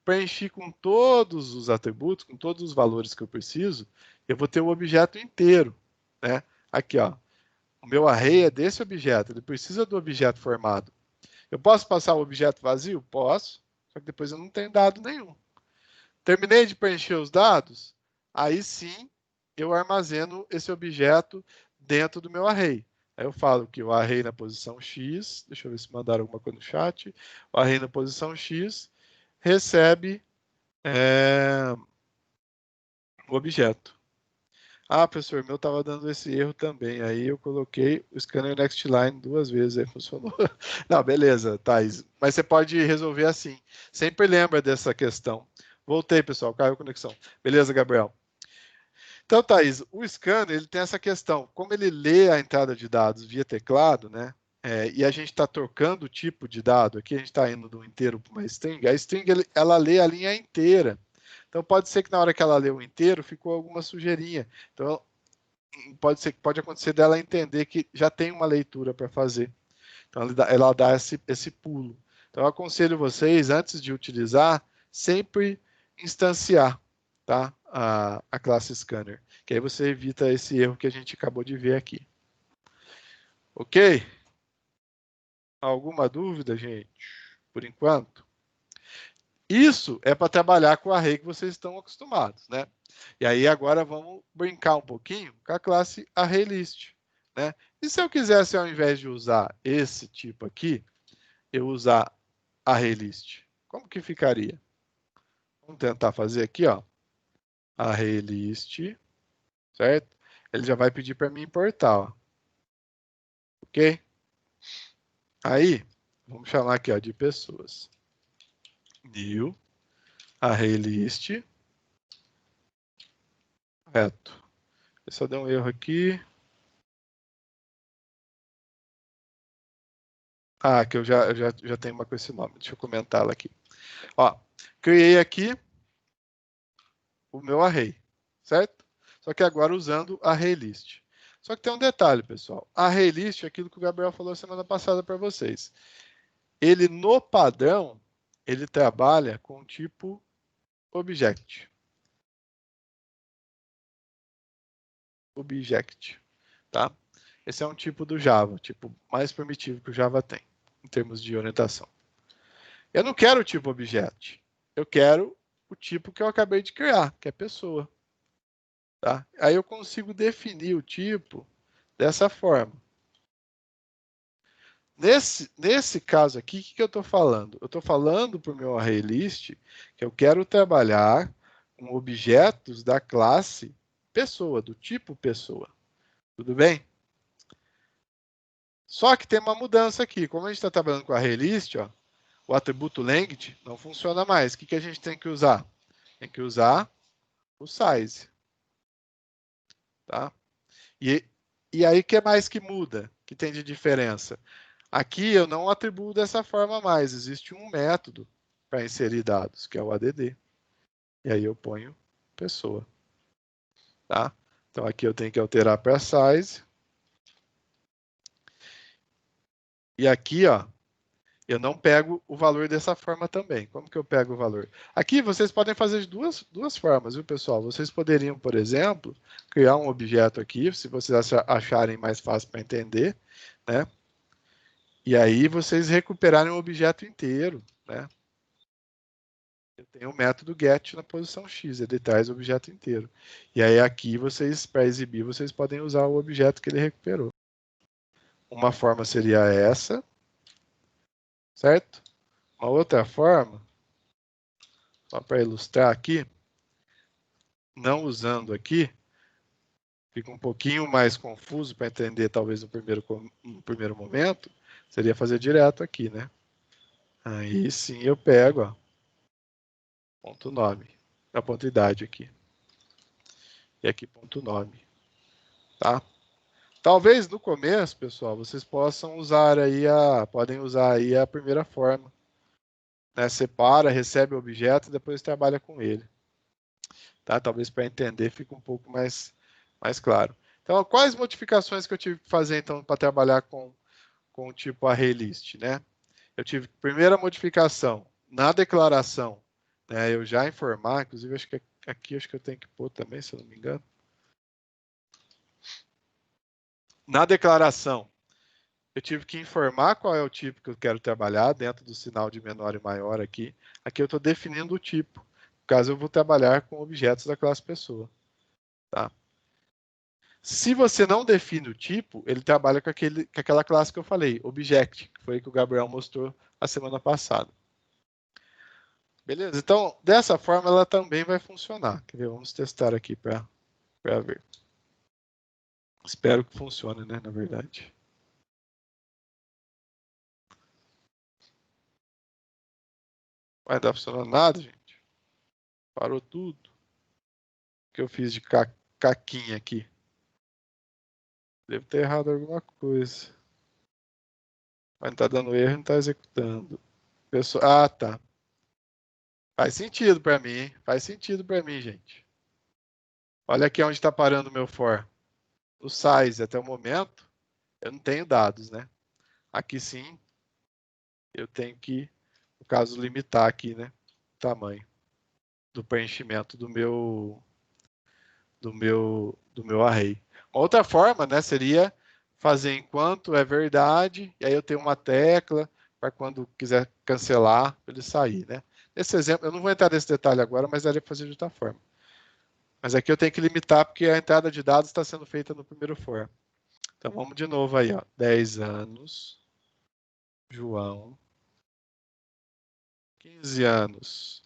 preenchi com todos os atributos, com todos os valores que eu preciso, eu vou ter o objeto inteiro, né? Aqui, ó. O meu array é desse objeto, ele precisa do objeto formado. Eu posso passar o objeto vazio? Posso, só que depois eu não tenho dado nenhum. Terminei de preencher os dados? Aí sim, eu armazeno esse objeto dentro do meu array. Aí eu falo que o array na posição X, deixa eu ver se mandaram alguma coisa no chat, o array na posição X recebe o objeto. Ah, professor, meu estava dando esse erro também. Aí eu coloquei o scanner next line 2 vezes, aí funcionou. Não, beleza, Thais. Mas você pode resolver assim. Sempre lembra dessa questão. Voltei, pessoal, caiu a conexão. Beleza, Gabriel? Então, Thais, o scanner ele tem essa questão. Como ele lê a entrada de dados via teclado, né? E a gente está trocando o tipo de dado, aqui a gente está indo do inteiro para uma string, a string ela lê a linha inteira. Então pode ser que na hora que ela leu inteiro ficou alguma sujeirinha. Então pode acontecer dela entender que já tem uma leitura para fazer. Então ela dá esse pulo. Então eu aconselho vocês, antes de utilizar, sempre instanciar, tá? a classe scanner, que aí você evita esse erro que a gente acabou de ver aqui. Ok? Alguma dúvida, gente? Por enquanto? Isso é para trabalhar com o array que vocês estão acostumados, né? E aí agora vamos brincar um pouquinho com a classe ArrayList, né? E se eu quisesse, ao invés de usar esse tipo aqui, eu usar ArrayList, como que ficaria? Vamos tentar fazer aqui, ó. ArrayList, certo? Ele já vai pedir para mim importar, ó. Ok? Aí, vamos chamar aqui, ó, de pessoas. New ArrayList. Correto. Eu só dei um erro aqui. Ah, que eu já tenho uma com esse nome. Deixa eu comentá-la aqui. Ó, criei aqui o meu array, certo? Só que agora usando ArrayList. Só que tem um detalhe, pessoal. ArrayList é aquilo que o Gabriel falou semana passada para vocês. Ele, no padrão, ele trabalha com o tipo Object. Object, tá? Esse é um tipo do Java, tipo mais primitivo que o Java tem, em termos de orientação. Eu não quero o tipo Object. Eu quero o tipo que eu acabei de criar, que é pessoa. Tá? Aí eu consigo definir o tipo dessa forma. Nesse caso aqui, o que eu estou falando? Eu estou falando para o meu ArrayList que eu quero trabalhar com objetos da classe pessoa, do tipo pessoa. Tudo bem? Só que tem uma mudança aqui. Como a gente está trabalhando com ArrayList, ó, o atributo length não funciona mais. O que a gente tem que usar? Tem que usar o size. Tá? E aí, o que mais que muda? Que tem de diferença? Aqui eu não atribuo dessa forma mais. Existe um método para inserir dados, que é o add. E aí eu ponho pessoa. Tá? Então aqui eu tenho que alterar para size. E aqui, ó, Eu não pego o valor dessa forma também. Como que eu pego o valor? Aqui vocês podem fazer de duas formas, viu, pessoal? Vocês poderiam, por exemplo, criar um objeto aqui, se vocês acharem mais fácil para entender, né? E aí vocês recuperarem o objeto inteiro, né? Eu tenho o método get na posição x, ele traz o objeto inteiro. E aí aqui vocês, para exibir, vocês podem usar o objeto que ele recuperou. Uma forma seria essa, certo? Uma outra forma, só para ilustrar aqui, não usando aqui, fica um pouquinho mais confuso para entender, talvez, no primeiro momento, seria fazer direto aqui, né? Aí sim eu pego, ó, ponto nome, a ponto idade aqui. E aqui ponto nome, tá? Talvez no começo, pessoal, vocês possam usar aí podem usar aí a primeira forma, né? Separa, recebe o objeto e depois trabalha com ele. Tá? Talvez para entender fique um pouco mais claro. Então, quais modificações que eu tive que fazer então para trabalhar com o tipo ArrayList, né? Eu tive primeira modificação na declaração, né? Eu já informar, inclusive acho que aqui acho que eu tenho que pôr também, se eu não me engano. Na declaração, eu tive que informar qual é o tipo que eu quero trabalhar dentro do sinal de menor e maior aqui. Aqui eu estou definindo o tipo, no caso eu vou trabalhar com objetos da classe pessoa. Tá? Se você não define o tipo, ele trabalha com aquela classe que eu falei, object, que foi que o Gabriel mostrou a semana passada. Beleza? Então, dessa forma, ela também vai funcionar. Quer ver? Vamos testar aqui para ver. Espero que funcione, né? Na verdade. Vai dar funcionando nada, gente? Parou tudo. O que eu fiz de caquinha aqui? Devo ter errado alguma coisa. Mas não está dando erro, não está executando. Ah, tá. Faz sentido para mim, hein? Faz sentido para mim, gente. Olha aqui onde está parando o meu for. No size, até o momento, eu não tenho dados, né? Aqui sim, eu tenho que, no caso, limitar aqui, né? O tamanho do preenchimento do meu array. Uma outra forma, né, seria fazer enquanto é verdade, e aí eu tenho uma tecla para quando quiser cancelar, ele sair, né? Nesse exemplo, eu não vou entrar nesse detalhe agora, mas daria para fazer de outra forma. Mas aqui eu tenho que limitar porque a entrada de dados está sendo feita no primeiro for. Então vamos de novo aí, ó. 10 anos, João. 15 anos,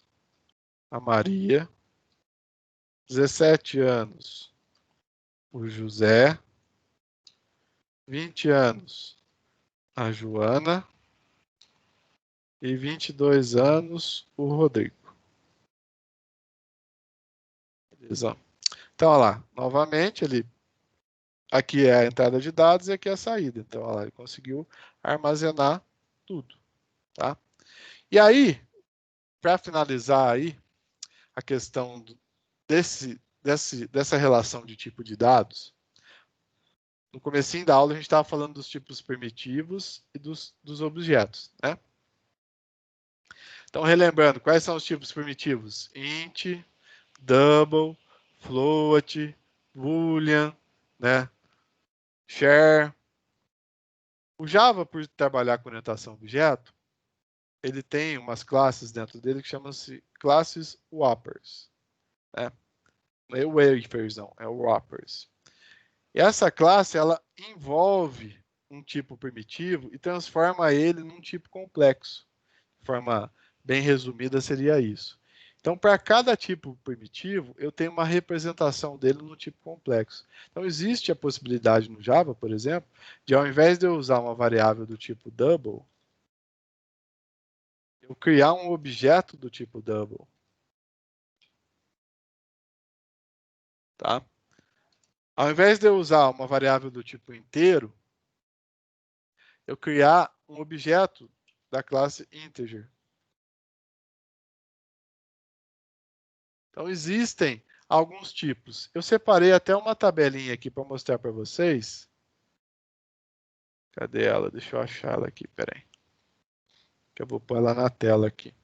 a Maria. 17 anos, o José. 20 anos, a Joana. E 22 anos, o Rodrigo. Beleza. Então, olha lá, novamente, aqui é a entrada de dados e aqui é a saída. Então, olha lá, ele conseguiu armazenar tudo. Tá? E aí, para finalizar aí, a questão dessa relação de tipo de dados, no comecinho da aula a gente estava falando dos tipos primitivos e dos objetos, né? Então, relembrando, quais são os tipos primitivos? Int, double, float, boolean, né? Share. O Java, por trabalhar com orientação a objeto, ele tem umas classes dentro dele que chamam-se classes wrappers. Né? Não é o wafers, não, é o wrappers. E essa classe, ela envolve um tipo primitivo e transforma ele num tipo complexo. De forma bem resumida, seria isso. Então, para cada tipo primitivo, eu tenho uma representação dele no tipo complexo. Então, existe a possibilidade no Java, por exemplo, de ao invés de eu usar uma variável do tipo double, eu criar um objeto do tipo double. Tá? Ao invés de eu usar uma variável do tipo inteiro, eu criar um objeto da classe integer. Então, existem alguns tipos. Eu separei até uma tabelinha aqui para mostrar para vocês. Cadê ela? Deixa eu achar ela aqui, peraí. que eu vou pôr ela na tela aqui.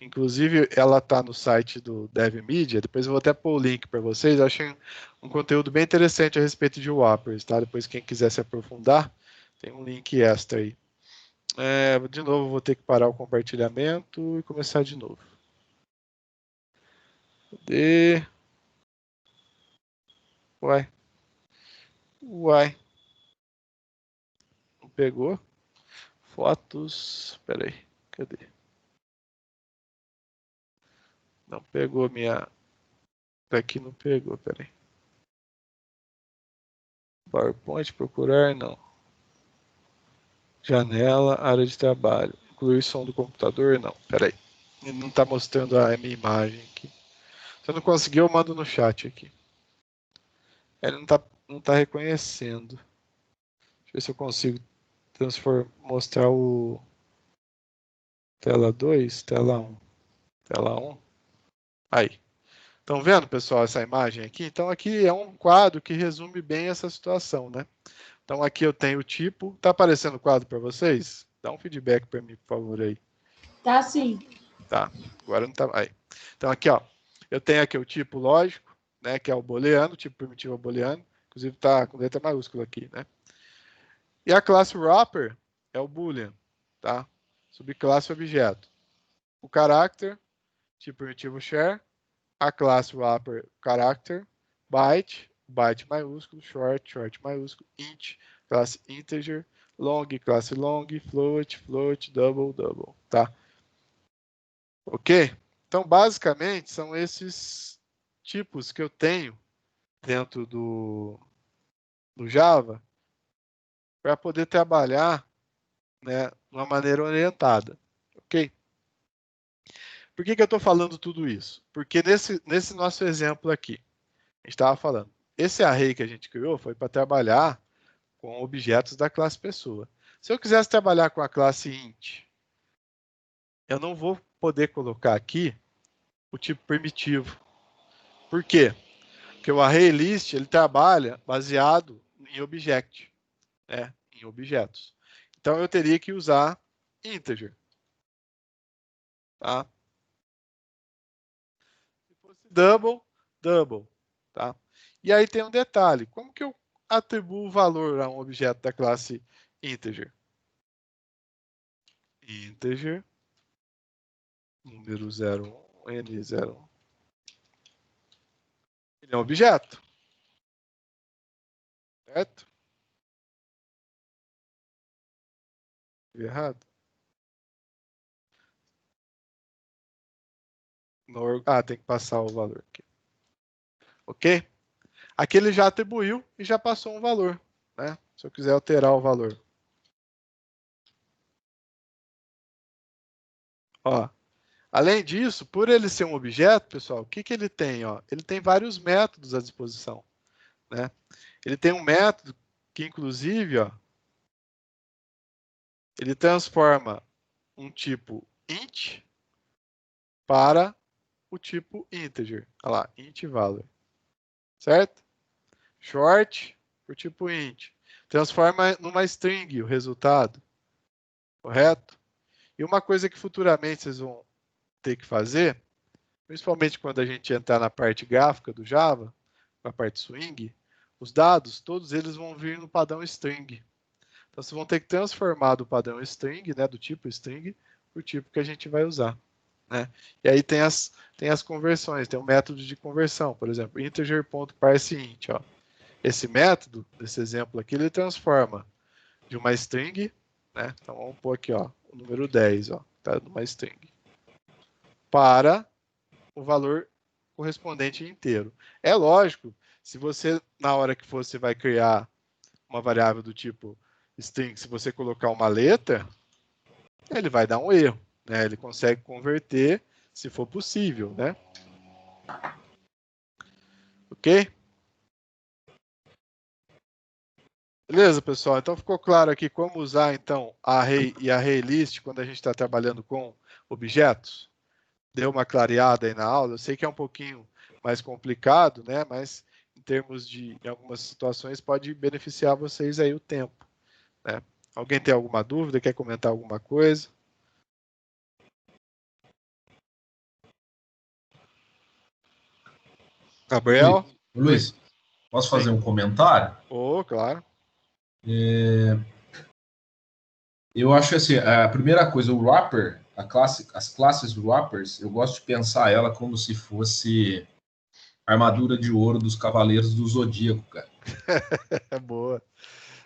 Inclusive, ela está no site do DevMedia. Depois eu vou até pôr o link para vocês. Eu achei um conteúdo bem interessante a respeito de Whoppers, tá? Depois, quem quiser se aprofundar, tem um link extra aí. De novo, vou ter que parar o compartilhamento e começar de novo. Cadê? Uai. Não pegou? Fotos. Espera aí. Cadê? Não pegou minha... Aqui não pegou, espera aí. PowerPoint, procurar, não. Janela, área de trabalho. Incluir som do computador, não. Espera aí. Ele não está mostrando a minha imagem aqui. Se eu não conseguir, eu mando no chat aqui. Ele não tá reconhecendo. Deixa eu ver se eu consigo mostrar o tela 2, tela 1. Tela 1. Aí. Estão vendo, pessoal, essa imagem aqui? Então, aqui é um quadro que resume bem essa situação, né? Então, aqui eu tenho o tipo. Tá aparecendo o quadro para vocês? Dá um feedback para mim, por favor, aí.
Tá sim.
Tá, agora não tá. Aí. Então, aqui, ó. Eu tenho aqui o tipo lógico, né? Que é o booleano, o tipo primitivo é o booleano. Inclusive, tá com letra maiúscula aqui, né? E a classe wrapper é o boolean, tá? Subclasse objeto. O character, tipo primitivo share. A classe wrapper character, byte maiúsculo, short maiúsculo, int, classe integer, long, classe long, float, double, tá? Ok? Então, basicamente, são esses tipos que eu tenho dentro do Java para poder trabalhar, né, de uma maneira orientada, ok? Por que eu estou falando tudo isso? Porque nesse nosso exemplo aqui, a gente estava falando, esse array que a gente criou foi para trabalhar com objetos da classe pessoa. Se eu quisesse trabalhar com a classe int, eu não vou poder colocar aqui o tipo primitivo. Por quê? Porque o array list ele trabalha baseado em object, né? Em objetos. Então eu teria que usar integer. Tá? Se fosse double, tá? E aí tem um detalhe, como que eu atribuo valor a um objeto da classe integer? Integer, número 01, n01. Ele é um objeto, certo? Errado? Tem que passar o valor aqui. Ok? Aqui ele já atribuiu e já passou um valor, né? Se eu quiser alterar o valor. Ó, além disso, por ele ser um objeto, pessoal, o que ele tem? Ó? Ele tem vários métodos à disposição, né? Ele tem um método que, inclusive, ó, ele transforma um tipo int para o tipo integer. Olha lá, int value. Certo? Short por tipo int. Transforma numa string o resultado. Correto? E uma coisa que futuramente vocês vão ter que fazer, principalmente quando a gente entrar na parte gráfica do Java, na parte swing, os dados, todos eles vão vir no padrão string. Então, vocês vão ter que transformar do padrão string, né, do tipo string, para o tipo que a gente vai usar. Né? E aí tem as conversões, tem um método de conversão, por exemplo, integer.parseInt. Esse método, desse exemplo aqui, ele transforma de uma string, né? Então vamos pôr aqui, ó, o número 10, ó, tá numa string, para o valor correspondente inteiro. É lógico, se você, na hora que você vai criar uma variável do tipo string, se você colocar uma letra, ele vai dar um erro, né? Ele consegue converter se for possível, né? Ok? Beleza, pessoal? Então ficou claro aqui como usar então array e array list quando a gente está trabalhando com objetos? Deu uma clareada aí na aula. Eu sei que é um pouquinho mais complicado, né? Mas em termos de, em algumas situações, pode beneficiar vocês aí o tempo, né? Alguém tem alguma dúvida? Quer comentar alguma coisa? Gabriel?
Luiz, posso fazer um comentário?
Claro.
Eu acho assim, a primeira coisa, o wrapper, as classes wrappers, eu gosto de pensar ela como se fosse a armadura de ouro dos Cavaleiros do Zodíaco, cara.
É boa.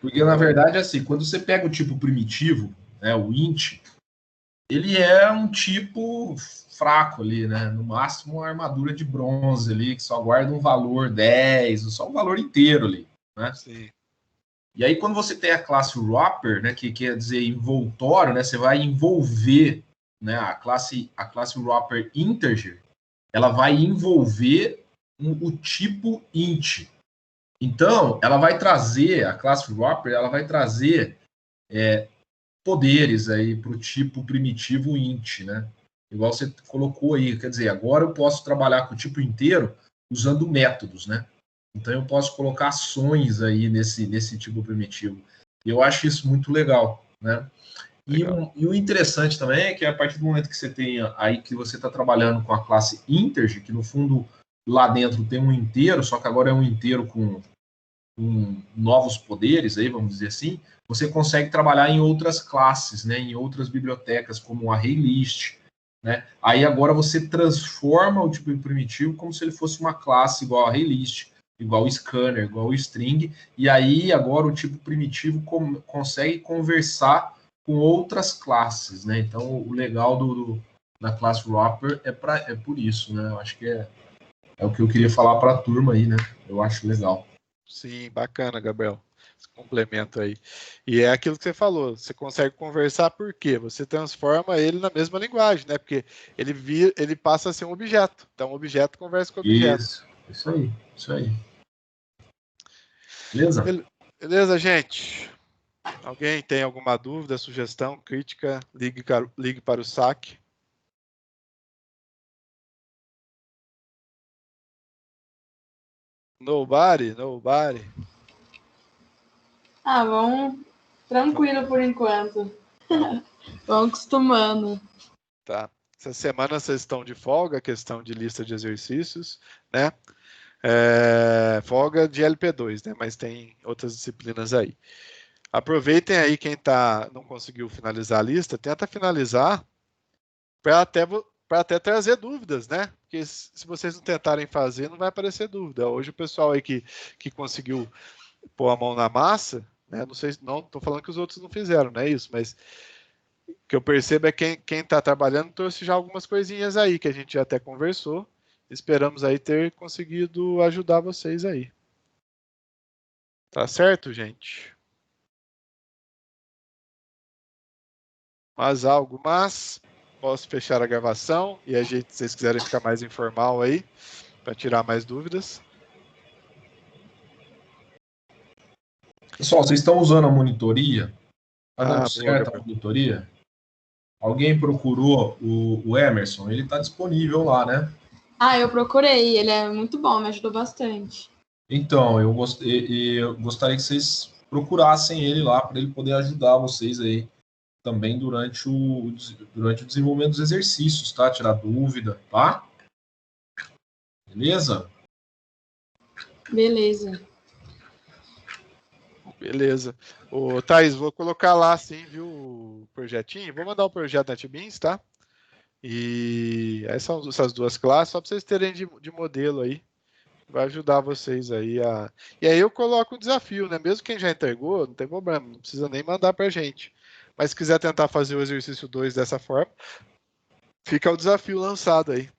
Porque, na verdade, assim, quando você pega o tipo primitivo, né, o int, ele é um tipo fraco ali, né? No máximo uma armadura de bronze ali, que só guarda um valor 10, só um valor inteiro ali, né?
Sim.
E aí, quando você tem a classe wrapper, né, que quer dizer envoltório, né, você vai envolver, né, a classe wrapper integer, ela vai envolver o tipo int. Então, ela vai trazer, a classe wrapper, ela vai trazer poderes aí para o tipo primitivo int, né? Igual você colocou aí, quer dizer, agora eu posso trabalhar com o tipo inteiro usando métodos, né? Então eu posso colocar ações aí nesse tipo primitivo. E eu acho isso muito legal, né? E o interessante também é que a partir do momento que você tem aí que você está trabalhando com a classe integer, que no fundo lá dentro tem um inteiro, só que agora é um inteiro com novos poderes, aí vamos dizer assim, você consegue trabalhar em outras classes, né? Em outras bibliotecas, como o ArrayList, né? Aí agora você transforma o tipo primitivo como se ele fosse uma classe igual a ArrayList, igual o scanner, igual o string, e aí agora o tipo primitivo consegue conversar com outras classes, né? Então o legal da classe wrapper é por isso, né? Eu acho que é o que eu queria falar para a turma aí, né? Eu acho legal.
Sim, bacana, Gabriel. Esse complemento aí. E é aquilo que você falou, você consegue conversar por quê? Você transforma ele na mesma linguagem, né? Porque ele passa a ser um objeto. Então, o objeto conversa com o objeto.
Isso aí. Beleza?
Beleza, gente? Alguém tem alguma dúvida, sugestão, crítica? Ligue para o saque. Nobody?
Vamos tranquilo por enquanto. Vamos acostumando.
Tá. Essa semana vocês estão de folga, questão de lista de exercícios, né? Folga de LP2, né? Mas tem outras disciplinas aí. Aproveitem aí quem não conseguiu finalizar a lista, tenta finalizar para até trazer dúvidas, né? Porque se vocês não tentarem fazer, não vai aparecer dúvida. Hoje o pessoal aí que conseguiu pôr a mão na massa, né? Não sei, não estou falando que os outros não fizeram, não é isso, mas o que eu percebo é que quem está trabalhando trouxe já algumas coisinhas aí que a gente já até conversou. Esperamos aí ter conseguido ajudar vocês aí. Tá certo, gente? Mais algo, posso fechar a gravação e a gente, se vocês quiserem ficar mais informal aí, para tirar mais dúvidas.
Pessoal, vocês estão usando a monitoria? Está dando
Boa,
certo a
Gabriel.
monitoria? Alguém procurou o Emerson? Ele está disponível lá, né?
Eu procurei. Ele é muito bom, me ajudou bastante.
Então, eu gostaria que vocês procurassem ele lá para ele poder ajudar vocês aí também durante o desenvolvimento dos exercícios, tá? Tirar dúvida, tá? Beleza?
Beleza. Ô, Thaís, vou colocar lá sim, viu, o projetinho. Vou mandar o projeto na NetBeans, tá? E essas duas classes, só para vocês terem de modelo aí. Vai ajudar vocês aí a... E aí eu coloco o desafio, né? Mesmo quem já entregou, não tem problema, não precisa nem mandar pra gente. Mas se quiser tentar fazer o exercício 2 dessa forma, fica o desafio lançado aí.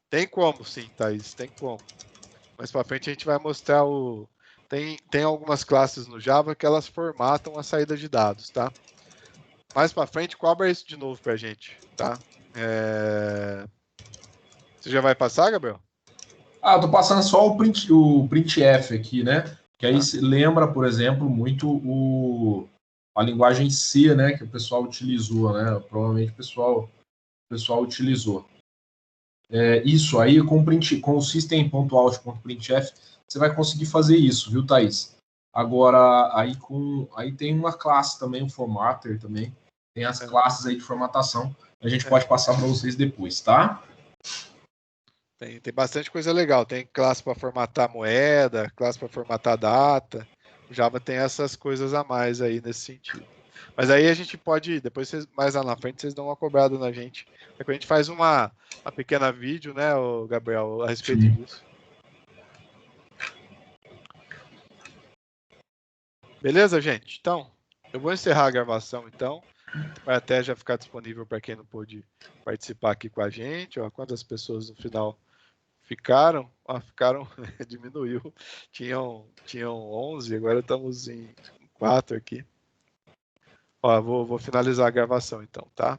Tem como, sim, Thaís, tem como. Mais pra frente a gente vai mostrar o... Tem algumas classes no Java que elas formatam a saída de dados, tá? Mais pra frente, cobra isso de novo pra gente, tá? Você já vai passar, Gabriel?
Eu tô passando só o printf aqui, né? Que aí lembra, por exemplo, muito a linguagem C, né? Que o pessoal utilizou, né? Provavelmente o pessoal utilizou. Isso aí com o system.out.printf, você vai conseguir fazer isso, viu, Thaís? Agora, aí tem uma classe também, um formatter também. Tem as classes aí de formatação. A gente pode passar para vocês depois, tá?
Tem bastante coisa legal. Tem classe para formatar moeda, classe para formatar data. O Java tem essas coisas a mais aí nesse sentido. Mas aí a gente pode, depois mais lá na frente, vocês dão uma cobrada na gente. A gente faz uma pequena vídeo, né, Gabriel, a respeito disso. Beleza, gente? Então, eu vou encerrar a gravação, então. Vai até já ficar disponível para quem não pôde participar aqui com a gente. Ó, quantas pessoas no final ficaram? Ficaram, diminuiu. Tinham 11, agora estamos em 4 aqui. Ó, vou finalizar a gravação, então, tá?